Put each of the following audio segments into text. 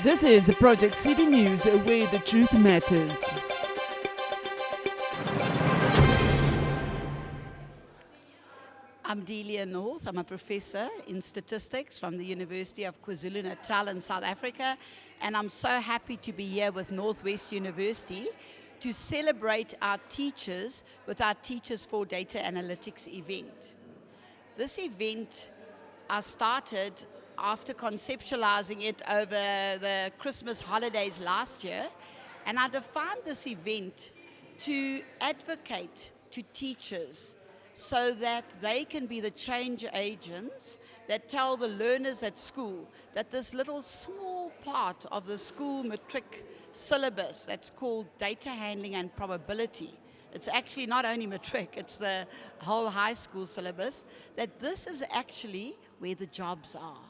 This is Project CB News, where the truth matters. I'm Delia North. I'm a professor in statistics from the University of KwaZulu-Natal in South Africa, and I'm so happy to be here with Northwest University to celebrate our teachers with our Teachers for Data Analytics event. This event I started after conceptualizing it over the Christmas holidays last year, and I defined this event to advocate to teachers so that they can be the change agents that tell the learners at school that this little small part of the school matric syllabus that's called data handling and probability, it's actually not only matric, it's the whole high school syllabus, that this is actually where the jobs are.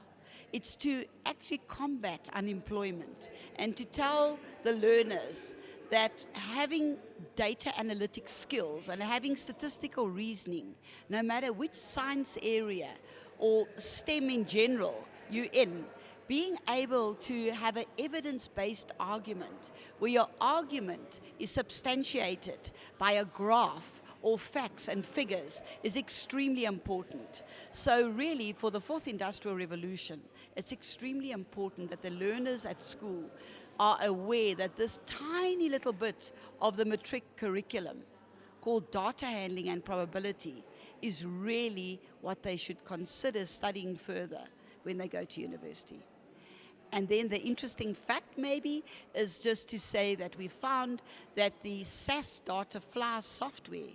It's to actually combat unemployment and to tell the learners that having data analytics skills and having statistical reasoning, no matter which science area or STEM in general you're in, being able to have an evidence-based argument where your argument is substantiated by a graph or facts and figures is extremely important. So really, for the fourth industrial revolution, it's extremely important that the learners at school are aware that this tiny little bit of the matric curriculum called data handling and probability is really what they should consider studying further when they go to university. And then the interesting fact maybe is just to say that we found that the SAS Data Fly software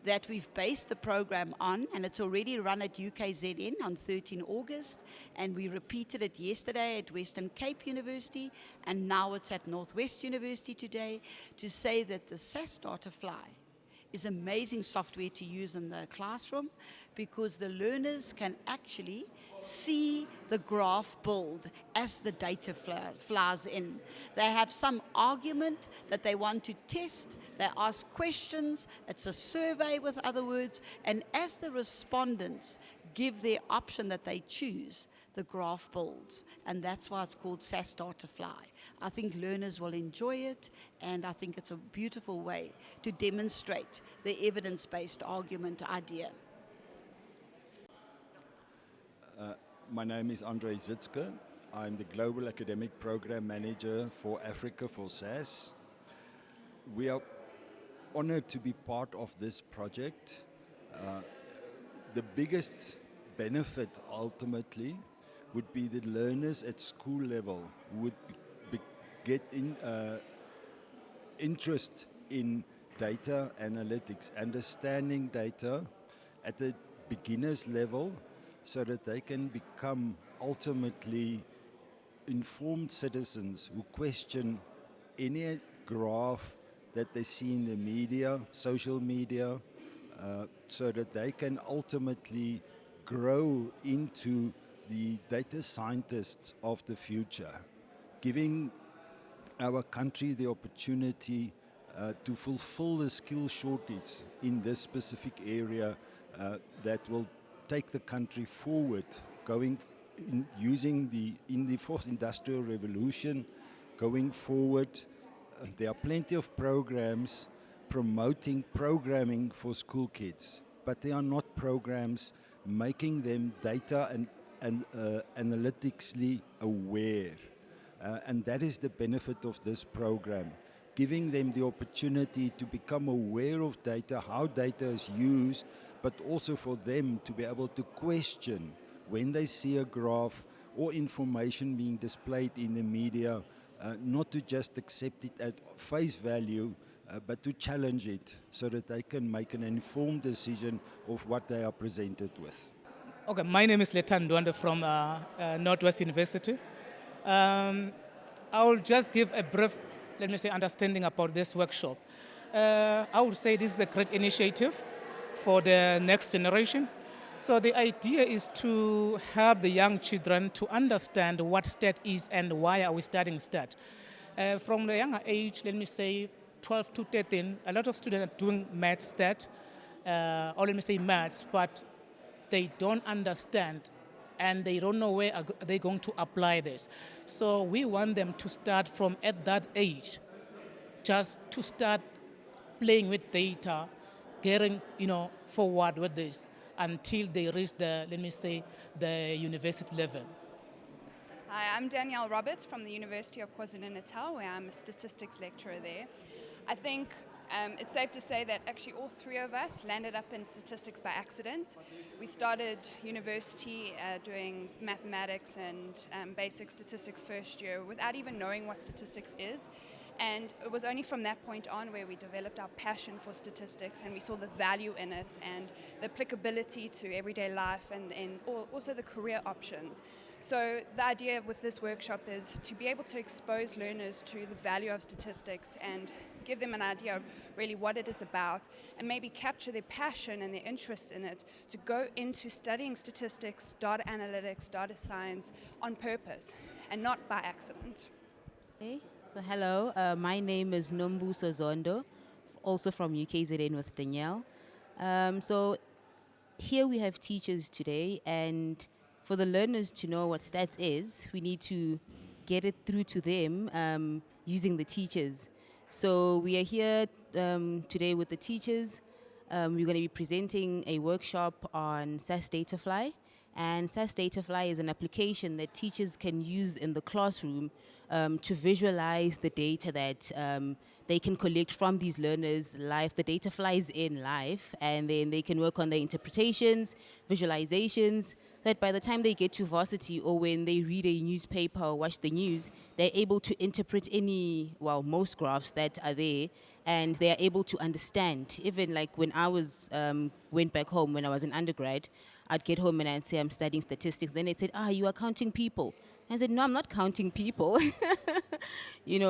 that we've based the program on, and it's already run at UKZN on 13 August, and we repeated it yesterday at Western Cape University, and now it's at Northwest University today, to say that the SAS Data Fly is amazing software to use in the classroom because the learners can actually see the graph build as the data flies in. They have some argument that they want to test, they ask questions, it's a survey with other words, and as the respondents give their option that they choose, the graph builds, and that's why it's called SAS Data Fly. I think learners will enjoy it, and I think it's a beautiful way to demonstrate the evidence-based argument idea. My name is Andre Zitske. I'm the Global Academic Program Manager for Africa for SAS. We are honored to be part of this project. The biggest benefit ultimately would be the learners at school level who would get interest in data analytics, understanding data at the beginner's level, so that they can become ultimately informed citizens who question any graph that they see in the media, social media, so that they can ultimately grow into the data scientists of the future, giving our country the opportunity to fulfill the skill shortage in this specific area that will take the country forward, using in the fourth industrial revolution, going forward. There are plenty of programs promoting programming for school kids, but they are not programs making them data and analytically aware. And that is the benefit of this program, giving them the opportunity to become aware of data, how data is used, but also for them to be able to question when they see a graph or information being displayed in the media, not to just accept it at face value, but to challenge it so that they can make an informed decision of what they are presented with. Okay, my name is Letan Duanda from Northwest University. I will just give a brief, understanding about this workshop. I would say this is a great initiative for the next generation. So the idea is to help the young children to understand what STAT is and why are we studying STAT. From the younger age, 12 to 13, a lot of students are doing math STAT, or maths, but they don't understand and they don't know where are they going to apply this. So we want them to start from at that age, just to start playing with data, getting forward with this until they reach the, let me say, the university level. Hi, I'm Danielle Roberts from the University of KwaZulu-Natal, where I'm a statistics lecturer there. I think it's safe to say that actually all three of us landed up in statistics by accident. We started university doing mathematics and basic statistics first year without even knowing what statistics is. And it was only from that point on where we developed our passion for statistics, and we saw the value in it and the applicability to everyday life and also the career options. So the idea with this workshop is to be able to expose learners to the value of statistics and give them an idea of really what it is about, and maybe capture their passion and their interest in it to go into studying statistics, data analytics, data science on purpose and not by accident. Okay. So hello, my name is Nombuso Zondo, also from UKZN with Danielle. So here we have teachers today, and for the learners to know what stats is, we need to get it through to them using the teachers. So we are here today with the teachers. We're going to be presenting a workshop on SAS Data Fly. And SAS Data Fly is an application that teachers can use in the classroom to visualize the data that they can collect from these learners live. The data flies in live, and then they can work on their interpretations, visualizations, that by the time they get to varsity or when they read a newspaper or watch the news, they're able to interpret most graphs that are there, and they are able to understand. Even like when I went back home when I was an undergrad, I'd get home and I'd say I'm studying statistics. Then they said, you are counting people. I said, no, I'm not counting people.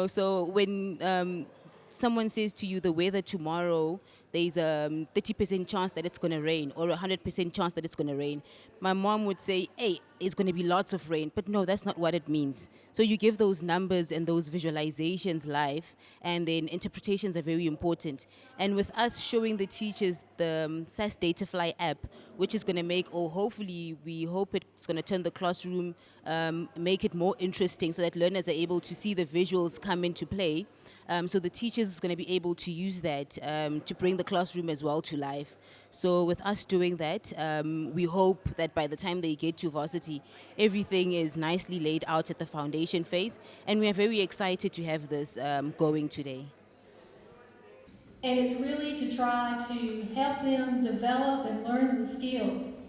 So when someone says to you the weather tomorrow, there's a 30% chance that it's going to rain or a 100% chance that it's going to rain. My mom would say, hey, it's going to be lots of rain. But no, that's not what it means. So you give those numbers and those visualizations live, and then interpretations are very important. And with us showing the teachers the SAS Data Fly app, which is going to make, or hopefully we hope it's going to turn the classroom, make it more interesting so that learners are able to see the visuals come into play. So the teachers is going to be able to use that to bring the classroom as well to life. So with us doing that, we hope that by the time they get to varsity, everything is nicely laid out at the foundation phase. And we are very excited to have this going today. And it's really to try to help them develop and learn the skills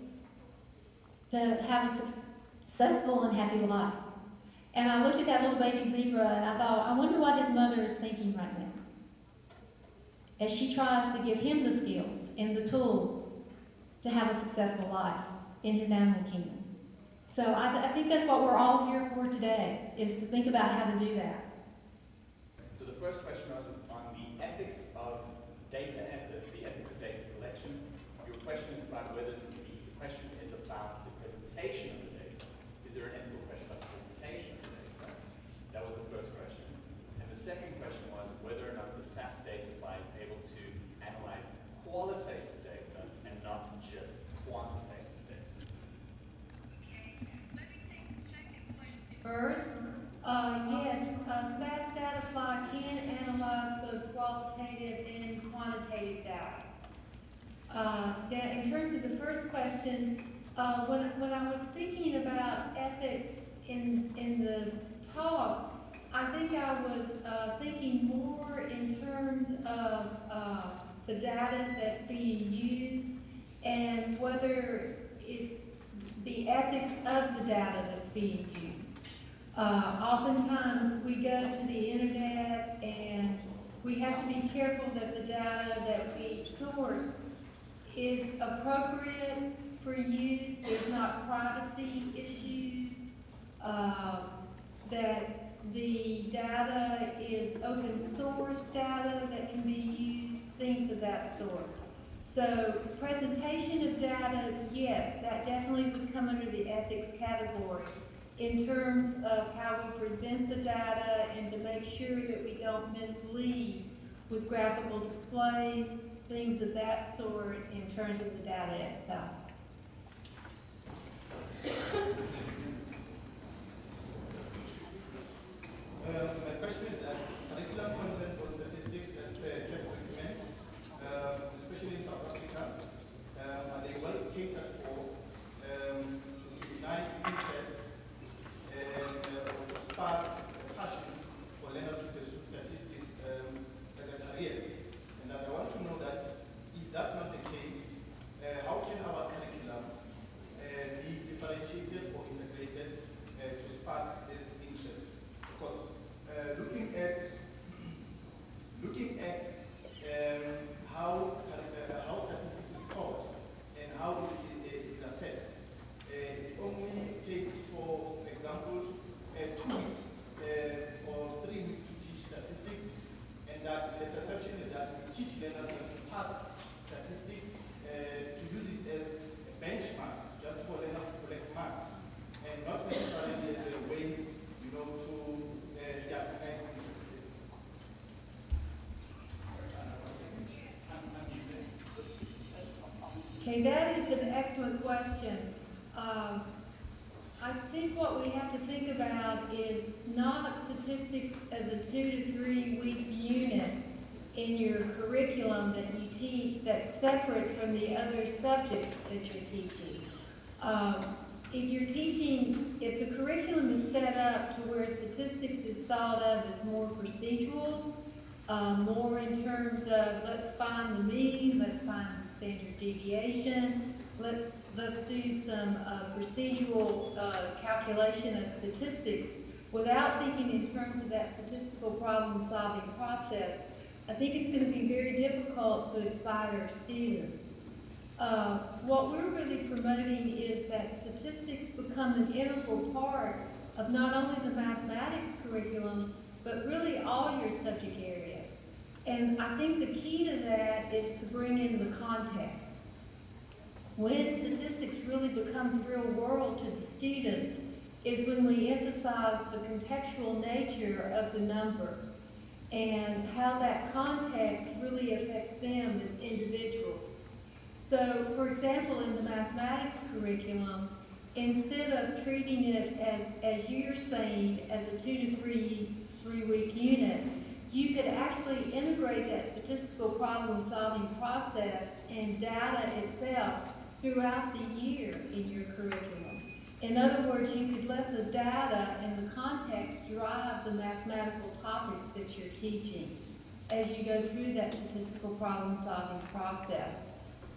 to have a successful and happy life. And I looked at that little baby zebra and I thought, I wonder what his mother is thinking right now, as she tries to give him the skills and the tools to have a successful life in his animal kingdom. So I think that's what we're all here for today, is to think about how to do that. So the first question was on the ethics of data and the ethics of data collection. Your question is about whether the question is about the presentation of the data. Is there an ethical question about the presentation of the data? That was the first question. And the second question was whether or not the SAS Data Fly is able to analyze qualitative data and not just quantitative data. First, yes, SAS Data Fly can analyze both qualitative and quantitative data. In terms of the first question, when I was thinking about ethics in the talk, I think I was thinking more in terms of the data that's being used and whether it's the ethics of the data that's being used. Oftentimes we go to the internet and we have to be careful that the data that we source is appropriate for use, there's not privacy issues, that the data is open source data that can be used, things of that sort. So presentation of data, yes, that definitely would come under the ethics category in terms of how we present the data and to make sure that we don't mislead with graphical displays, things of that sort in terms of the data itself. My question is that curriculum content on statistics as per CAP document, especially in South Africa, are they well catered for to ignite interest and to spark a passion for learners to pursue statistics as a career? And I want to know that if that's not the case, how can our curriculum be differentiated or integrated to spark this interest? Because looking at how statistics is taught and how it is assessed, it only takes, for example, 2 weeks or 3 weeks to teach statistics, and that the perception is that we teach learners to pass statistics to use it as a benchmark, just for learners to collect marks, and not necessarily as a way, to Okay, that is an excellent question. I think what we have to think about is not statistics as a 2 to 3 week unit in your curriculum that you teach that's separate from the other subjects that you're teaching. If the curriculum is set up to where statistics is thought of as more procedural, more in terms of let's find the mean, let's find the standard deviation, let's do some procedural calculation of statistics without thinking in terms of that statistical problem-solving process, I think it's going to be very difficult to excite our students. What we're really promoting is that statistics become an integral part of not only the mathematics curriculum, but really all your subject areas. And I think the key to that is to bring in the context. When statistics really becomes real world to the students is when we emphasize the contextual nature of the numbers and how that context really affects them as individuals. So, for example, in the mathematics curriculum, instead of treating it as you're saying, as a 2 to 3 week unit, you could actually integrate that statistical problem-solving process and data itself throughout the year in your curriculum. In other words, you could let the data and the context drive the mathematical topics that you're teaching as you go through that statistical problem-solving process.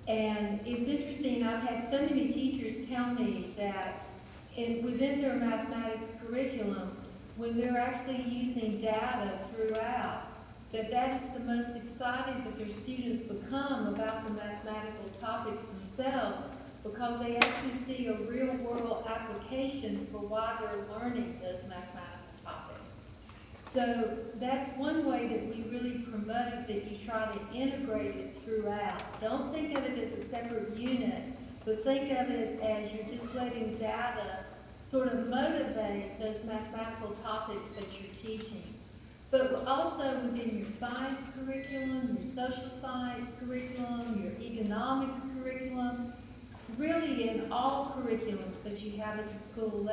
And it's interesting, I've had so many teachers tell me that within their mathematics curriculum, when they're actually using data throughout, that is the most excited that their students become about the mathematical topics themselves, because they actually see a real-world application for why they're learning those mathematical topics. So that's one way that we really promote that you try to integrate it throughout. Don't think of it as a separate unit, but think of it as you're just letting data sort of motivate those mathematical topics that you're teaching. But also within your science curriculum, your social science curriculum, your economics curriculum, really in all curriculums that you have at the school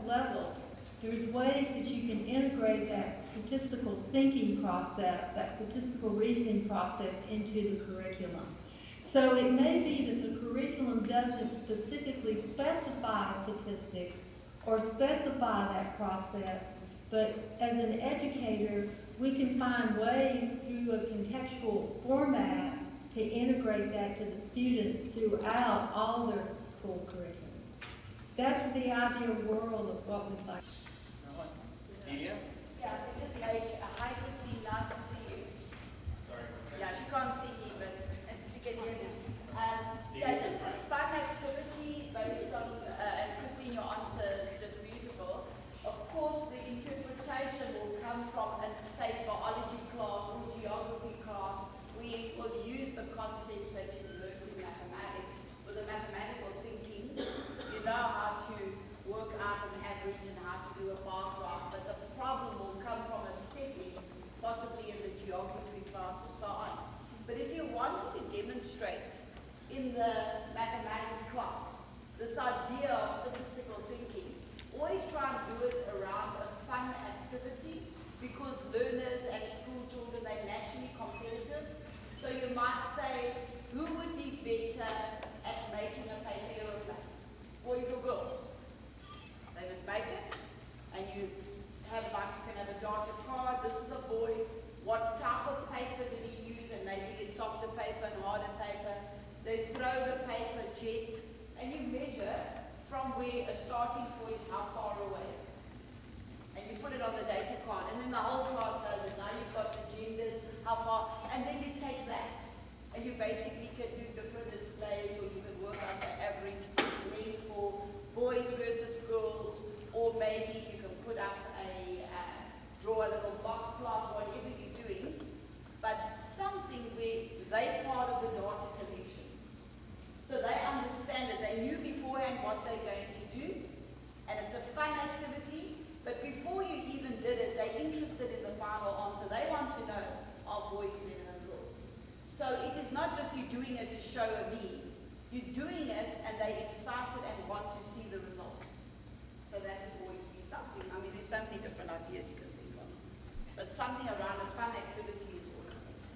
level, there's ways that you can integrate that statistical thinking process, that statistical reasoning process into the curriculum. So it may be that the curriculum doesn't specifically specify statistics or specify that process, but as an educator, we can find ways through a contextual format to integrate that to the students throughout all their school curriculum. That's the ideal world of what we'd like. Delia? Yeah, I just like, hi Christine, nice to see you. Sorry. Yeah, she can't see me, but she can hear me. Yeah, it's just a fun activity based on, and Christine, your answer is just beautiful. Of course, the interpretation will come from, say, biology class or geography class. We will use the concepts that you learned in mathematics with the mathematical thinking. You know how to work out an average and how to do a bar graph, but the problem will come from a setting, possibly in the geography class or so on. But if you wanted to demonstrate in the mathematics class this idea of statistics where a starting point, how far away. And you put it on the data card, and then the whole class does it. Now you've got the genders, how far, and then you take that, and you basically can do different displays, or you can work out the average length for boys versus girls, or maybe you can put up draw a little box plot, whatever you're doing, but something where they're part of the data collection. So they understand it, they knew beforehand what they're going to do, and it's a fun activity, but before you even did it, they're interested in the final answer. They want to know, are boys better than girls? So it is not just you doing it to show a mean, you're doing it and they're excited and want to see the result. So that will always be something. I mean, there's so many different ideas you can think of. But something around a fun activity is always nice.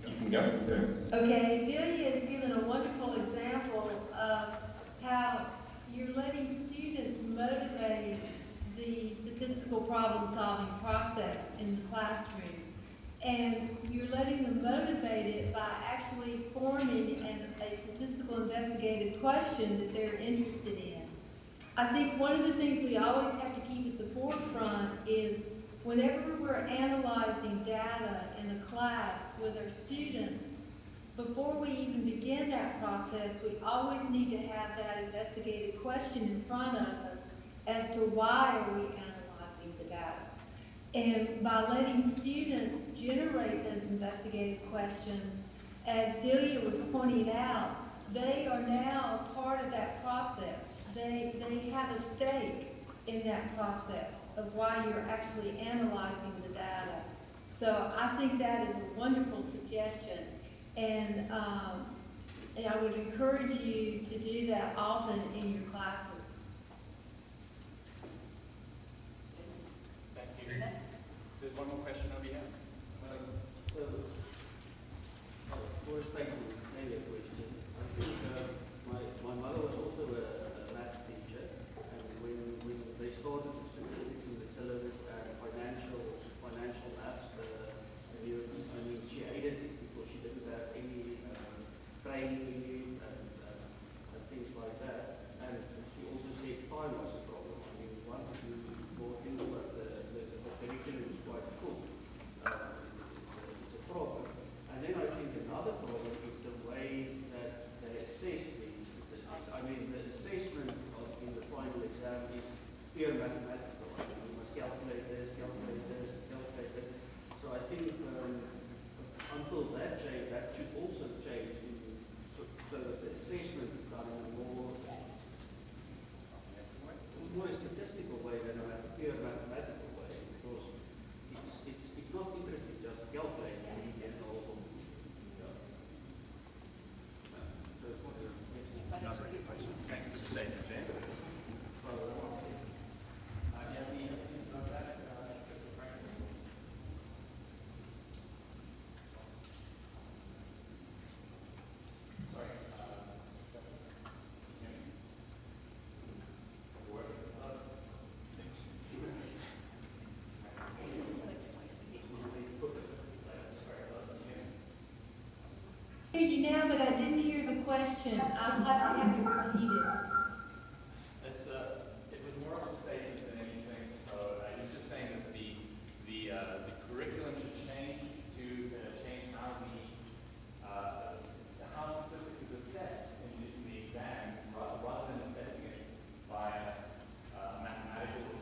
You can go. Okay, Delia has given a wonderful example of how you're letting students motivate the statistical problem-solving process in the classroom. And you're letting them motivate it by actually forming a statistical investigative question that they're interested in. I think one of the things we always have to keep at the forefront is whenever we're analyzing data in a class with our students, before we even begin that process, we always need to have that investigative question in front of us as to why are we analyzing the data. And by letting students generate those investigative questions, as Delia was pointing out, they are now a part of that process. They have a stake in that process of why you're actually analyzing the data. So I think that is a wonderful suggestion. And I would encourage you to do that often in your classes. Thank you. There's one more question over here. First, thank you. Maybe a question. I think my mother was also a maths teacher, and when they started statistics in the syllabus and financial maths, I mean, she hated it because she didn't have any training in it and things like that. And she also said time was a problem. I mean, we wanted to do more things, but the curriculum was quite full. It's a problem. And then I think another problem is the way that they assess these statistics. I mean, the assessment in the final exam is pure mathematical. I mean, you must calculate this, calculate this, calculate this. So I think until that change, that should also change so that the assessment is done in a more statistical way than a pure mathematical way, because it's not interesting just to calculate and also. Thank you for statement, James. I hear you now, but I didn't hear the question. I'll have to have you repeat it. It was more of a statement than anything. So I was just saying that the curriculum should change to change how how statistics is assessed in the exams, rather than assessing it by mathematical,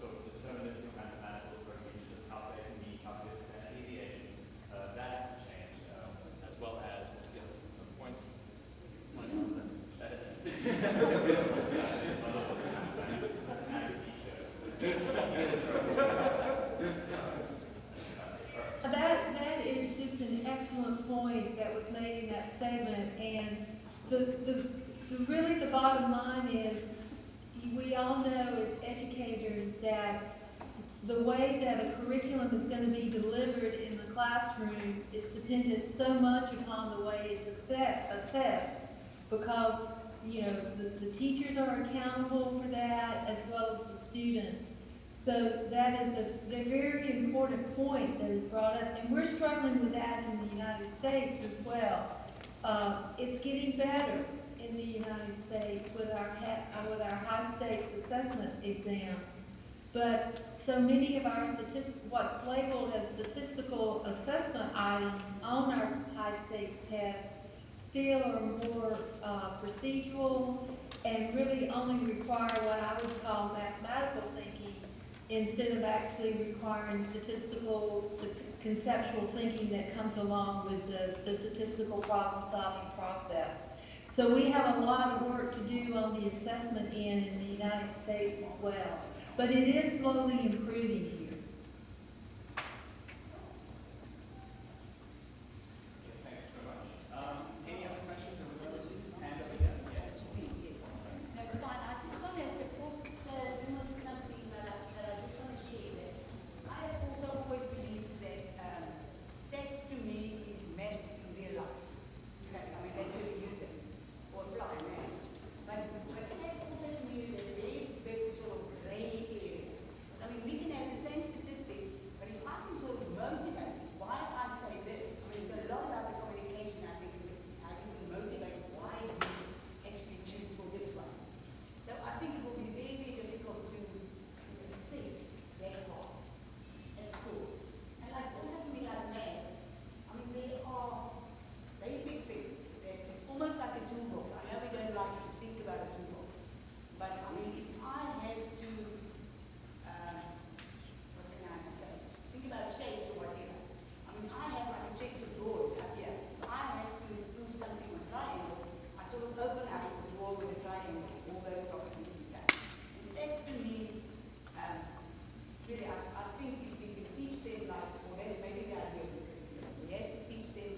sort of deterministic mathematical approach, which is calculating mean, calculating standard deviation. That has to change, as well as what's the other point? That is just an excellent point that was made in that statement, and really the bottom line is we all know as educators that the way that a curriculum is going to be delivered in the classroom is dependent so much upon the way it's assessed, because the teachers are accountable for that as well as the students. So that is a very important point that is brought up, and we're struggling with that in the United States as well. It's getting better in the United States with our high stakes assessment exams, but so many of our what's labeled as statistical assessment items on our high stakes tests still are more procedural and really only require what I would call mathematical thinking instead of actually requiring conceptual thinking that comes along with the statistical problem-solving process. So we have a lot of work to do on the assessment end in the United States as well. But it is slowly improving here. Thank you so much. Any other questions? There was a hand over here. Yes. That's fine. I just want to something that I just want to share that I have also always believed that stats to me is maths in real life. Okay, I mean that's where we use it or apply maths. But stats also to me is a very sort of gray area. I mean we can have the same statistic, but if I can sort of motivate why I say this, I mean it's a lot about the communication. I think how you can motivate why you actually choose for this one. So I think it will be very, very difficult to assess that part at school. And like also to me like maths, I mean there are basic things that it's almost like a toolbox. I know we don't like to think about a toolbox, but I mean if I have to, what can I say, think about shapes or whatever. I mean I have like a chest of drawers up here. If I have to prove something on triangles, I sort of open up the drawer with the triangles, all those properties and stuff. And stats to me, really I think if we can teach them like, or that's maybe the idea of the curriculum, we have to teach them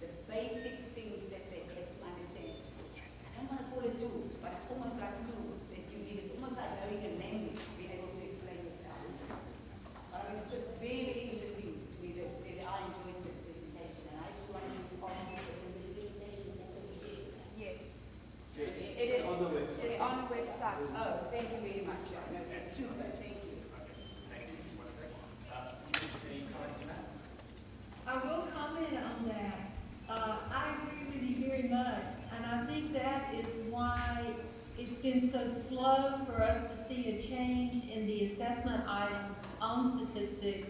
the basic things that they have to understand. I don't want to call it tools, but it's almost like tools that you need. It's almost like knowing a language to be able to explain yourself. It's very, very interesting to me this. I enjoyed this presentation, and I just wanted to ask you that in this presentation also be shared. Yes. Yes. It is. On the website. It's on the website. Oh, thank you very much. No, that's super. Thank you. Thank you. One second. Any comments on that? I will comment on that. I agree with you very much, and I think that is why it's been so slow for us to see a change in the assessment items on statistics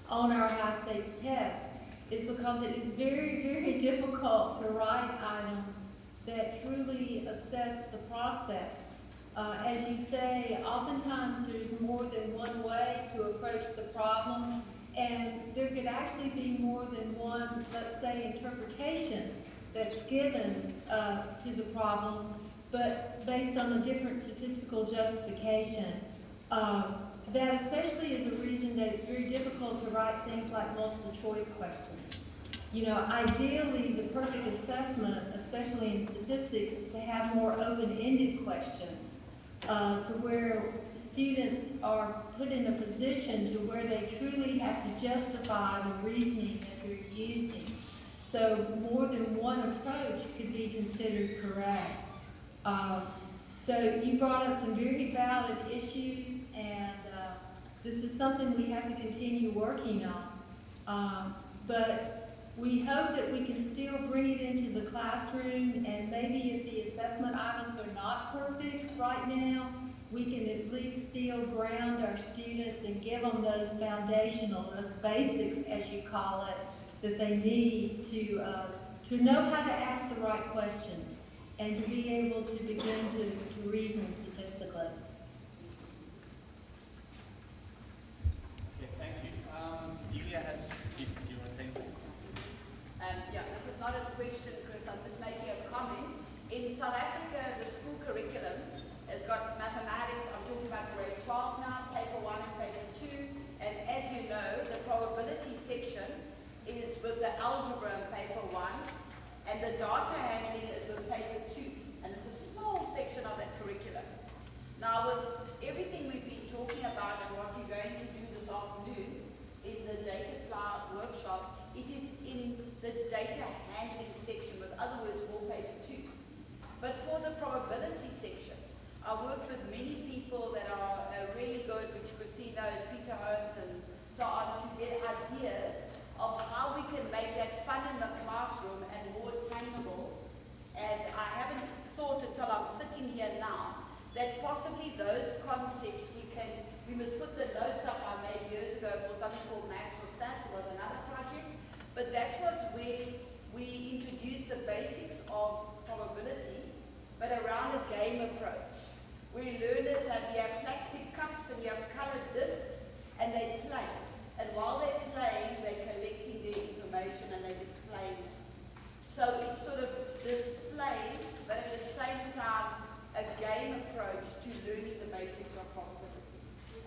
on our high stakes tests, is because it is very, very difficult to write items that truly assess the process. As you say, oftentimes there's more than one way to approach the problem, and there could actually be more than one, let's say, interpretation that's given to the problem, but based on a different statistical justification. That especially is a reason that it's very difficult to write things like multiple choice questions. Ideally, the perfect assessment, especially in statistics, is to have more open-ended questions, to where students are put in a position to where they truly have to justify the reasoning that they're using. So more than one approach could be considered correct. So you brought up some very valid issues, and this is something we have to continue working on. But we hope that we can still bring it into the classroom, and maybe if the assessment items are not perfect right now, we can at least still ground our students and give them those foundational, those basics, as you call it, that they need to know how to ask the right questions and to be able to begin to reason statistically. Okay, thank you. Delia do you want to say anything? This is not a question, Chris. I'm just making a comment. In South Africa, the school curriculum has got mathematics. I'm talking about grade 12 now, paper 1 and paper 2. And as you know, the probability section is with the algebra in paper 1, and the data handling is with paper 2. And it's a small section of that curriculum. Now, with everything we've been talking about and what you're going to do this afternoon in the Data Fly workshop, it is in the data handling section, with other words, wallpaper 2. But for the probability And I haven't thought until I'm sitting here now that possibly those concepts we must put the notes up I made years ago for something called Maths for Stats. It was another project, but that was where we introduced the basics of probability, but around a game approach, where learners you have plastic cups and you have colored discs, and they play. And while they're playing, they're collecting their information and they're displaying it. So it's sort of display, but at the same time, a game approach to learning the basics of probability.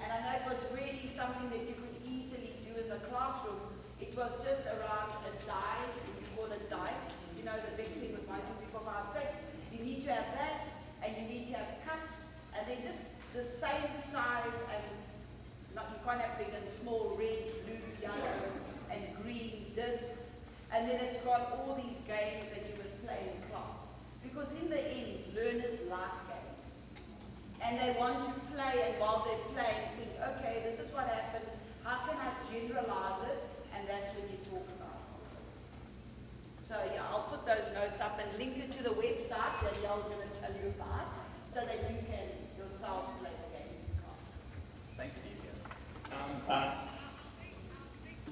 And I know it was really something that you could easily do in the classroom. It was just around a die, we call it dice, you know, the big thing with 1, 2, 3, 4, 5, 6. You need to have that, and you need to have cups, and they're just the same size, and you can't have big and small, red, blue, yellow, and green discs. And then it's got all these games that you must play in class. Because in the end, learners like games. And they want to play, and while they're playing, think, okay, this is what happened, how can I generalize it? And that's when you talk about it. So yeah, I'll put those notes up and link it to the website that Yel's going to tell you about, so that you can yourselves play the games in class. Thank you, Delia.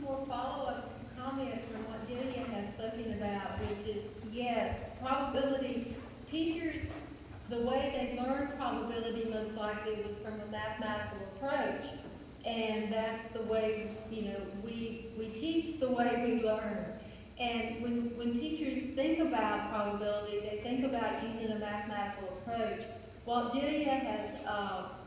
More follow-up comment from what Delia has spoken about, which is, yes, probability. Teachers, the way they learn probability most likely was from a mathematical approach. And that's the way, we teach the way we learn. And when teachers think about probability, they think about using a mathematical approach. What Delia has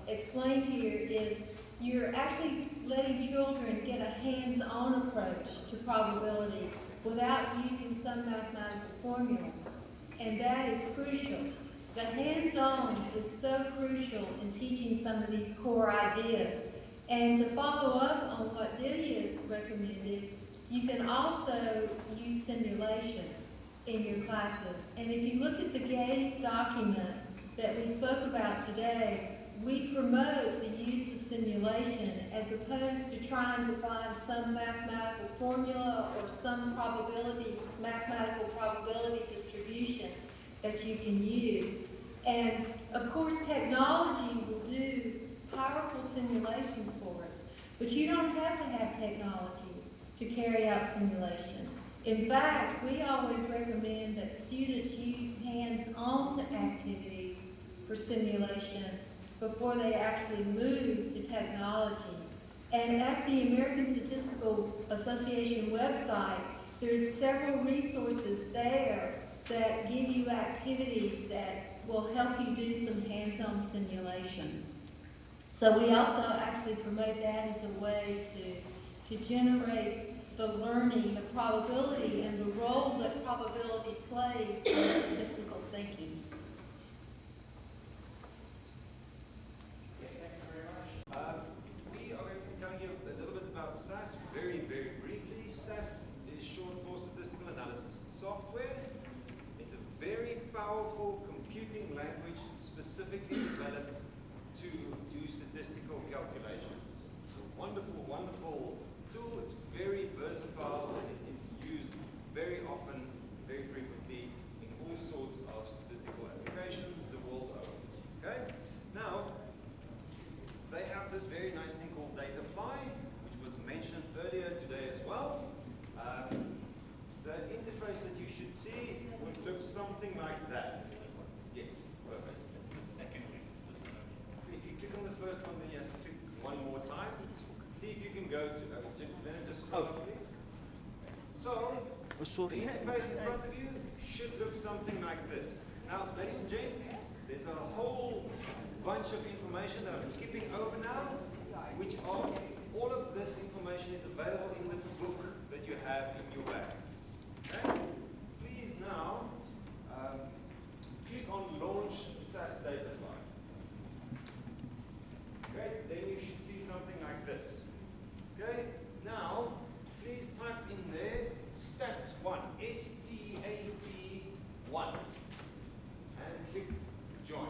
explained here is you're actually letting children get a hands-on approach to probability without using some mathematical formulas. And that is crucial. The hands-on is so crucial in teaching some of these core ideas. And to follow up on what Delia recommended, you can also use simulation in your classes. And if you look at the GAZE document that we spoke about today, we promote the use of simulation as opposed to trying to find some mathematical formula or some mathematical probability distribution that you can use. And of course, technology will do powerful simulations for us, but you don't have to have technology to carry out simulation. In fact, we always recommend that students use hands-on activities for simulation before they actually move to technology. And at the American Statistical Association website, there's several resources there that give you activities that will help you do some hands-on simulation. So we also actually promote that as a way to generate the learning, the probability, and the role that probability plays in statistical thinking. We are going to tell you a little bit about SAS very, very briefly. SAS is short for Statistical Analysis Software. It's a very powerful computing language specifically developed to do statistical calculations. It's a wonderful, wonderful tool. It's very versatile and it is used very often, very frequently in all sorts of statistical applications the world over. Okay? Now, they have this very nice thing called Data Fly, which was mentioned earlier today as well. The interface that you should see would look something like that. Yes, perfect. It's the second link. It's this one. If you click on the first one, then you have to click one more time. See if you can go to. Then just scroll up, please. So, the interface in front of you should look something like this. Now, ladies and gents, there's a whole bunch of information that I'm skipping over now, which are, all of this information is available in the book that you have in your bag. Okay? Please now click on Launch SAS Data Fly. Okay, then you should see something like this. Okay, now please type in there STAT1, STAT1, and click Join.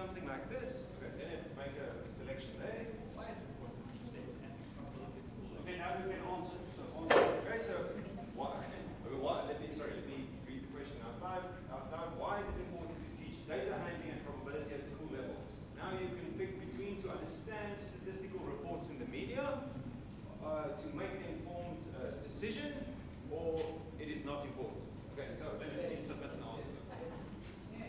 something like this. Okay, then make a selection there. Okay, now you can answer. Okay, so let me read the question out loud. Why is it important to teach data handling and probability at school level? Now you can pick between to understand statistical reports in the media, to make an informed decision, or it is not important. Okay, so then let me submit an answer.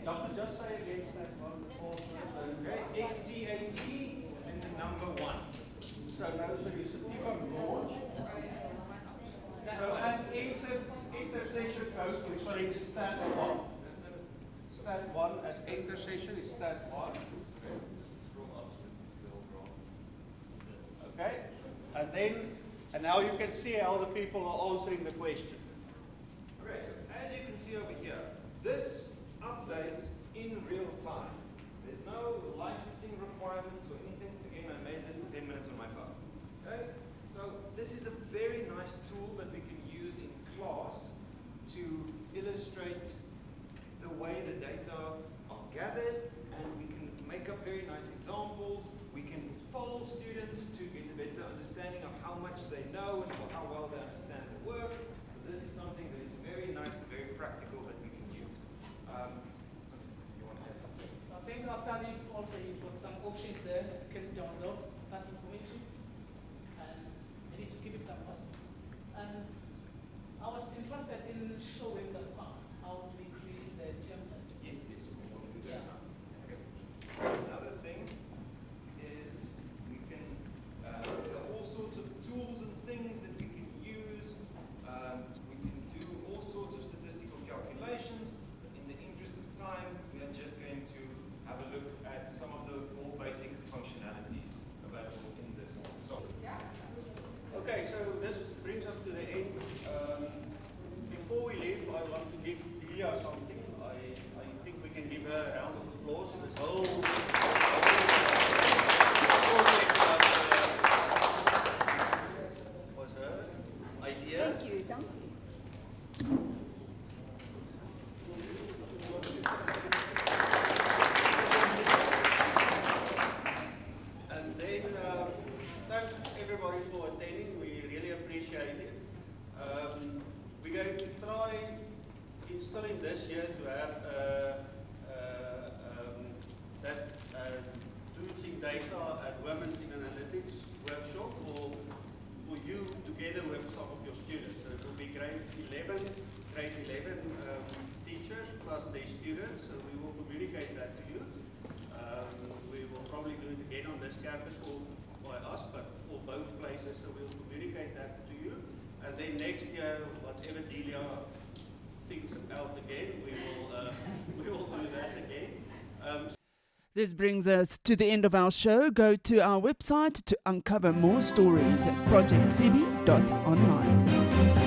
Doctor, just say against that one. Okay, STAT and the number 1. So now, so you click on launch. So at enter session code, we select stat 1. Stat 1 at enter session is stat 1. Okay, and now you can see how the people are answering the question. Okay, so as you can see over here, this updates in real time. There's no licensing requirements or anything. Again, I made this in 10 minutes on my phone. Okay, so this is a very nice tool that we can use in class to illustrate the way the data are gathered, and we can make up very nice examples. We can poll students to get a better understanding of how much they know and how well they understand the work. So this is something that is very nice and very practical that we can use. You want to add something? I think after this also you've got some options there. You can download that information and maybe to keep it somewhere. And I was interested in showing the part how to increase the template. Yes, we want to do that now. Okay. Another thing is we can, there are all sorts of tools and things that we can use. We can do all sorts of statistical calculations. But in the interest of time, we are just going to have a look at some of the more basic functionalities available in this software. Okay, so this brings us to the end. Before we leave, I want to give Delia something. I think we can give her a round of applause. This whole project was her idea. Thank you. And then thanks everybody for attending. We really appreciate it. We're going to try, installing this year, to have Tootsing Data at Women's in Analytics workshop for you together with some of your students. So it will be grade 11 teachers plus their students. So we will communicate that to you. We will probably do it again on this campus or by us, but or both places. So we'll communicate that to you. And then next year, whatever Delia thinks about again, we will do that again. This brings us to the end of our show. Go to our website to uncover more stories at projectcb.online.